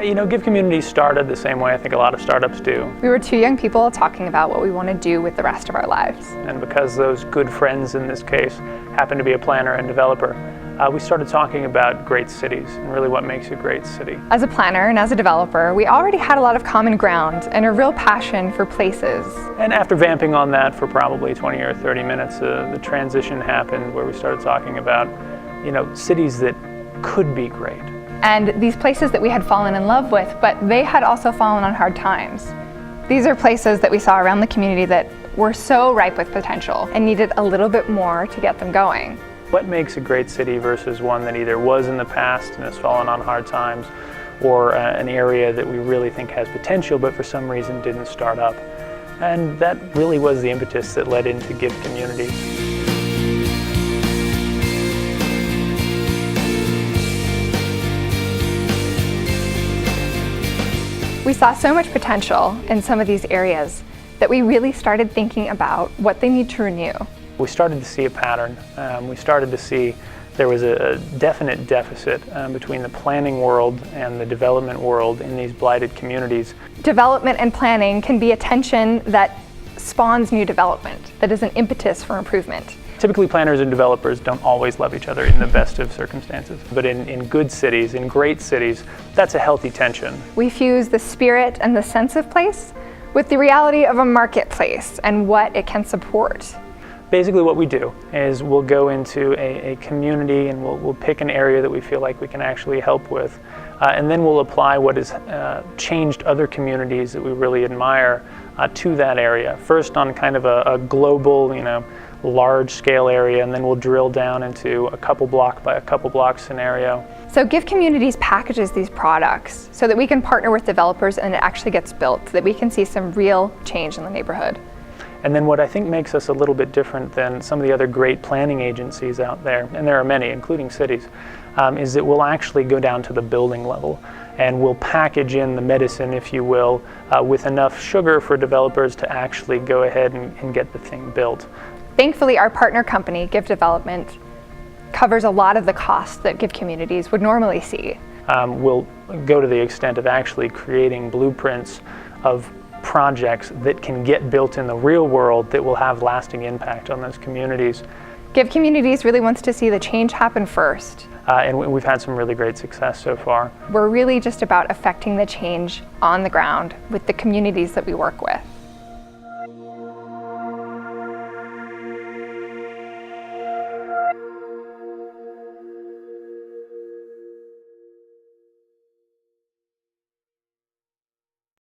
Giv Communities started the same way I think a lot of startups do. We were two young people talking about what we want to do with the rest of our lives. And because those good friends in this case happen to be a planner and developer, we started talking about great cities and really what makes a great city. As a planner and as a developer, we already had a lot of common ground and a real passion for places. And after vamping on that for probably 20 or 30 minutes, the transition happened where we started talking about, cities that could be great. And these places that we had fallen in love with, but they had also fallen on hard times. These are places that we saw around the community that were so ripe with potential and needed a little bit more to get them going. What makes a great city versus one that either was in the past and has fallen on hard times, or an area that we really think has potential but for some reason didn't start up? And that really was the impetus that led into Giv Communities. We saw so much potential in some of these areas that we really started thinking about what they need to renew. We started to see a pattern. We started to see there was a definite deficit between the planning world and the development world in these blighted communities. Development and planning can be a tension that spawns new development, that is an impetus for improvement. Typically, planners and developers don't always love each other in the best of circumstances. But in good cities, in great cities, that's a healthy tension. We fuse the spirit and the sense of place with the reality of a marketplace and what it can support. Basically what we do is we'll go into a community and we'll pick an area that we feel like we can actually help with. And then we'll apply what has changed other communities that we really admire to that area. First on kind of a global, large-scale area, and then we'll drill down into a couple block by a couple block scenario. So Giv Communities packages these products so that we can partner with developers and it actually gets built, so that we can see some real change in the neighborhood. And then what I think makes us a little bit different than some of the other great planning agencies out there, and there are many, including cities, is that we'll actually go down to the building level and we'll package in the medicine, if you will, with enough sugar for developers to actually go ahead and get the thing built. Thankfully, our partner company, Giv Development, covers a lot of the costs that Giv Communities would normally see. We'll go to the extent of actually creating blueprints of projects that can get built in the real world that will have lasting impact on those communities. Giv Communities really wants to see the change happen first. And we've had some really great success so far. We're really just about affecting the change on the ground with the communities that we work with.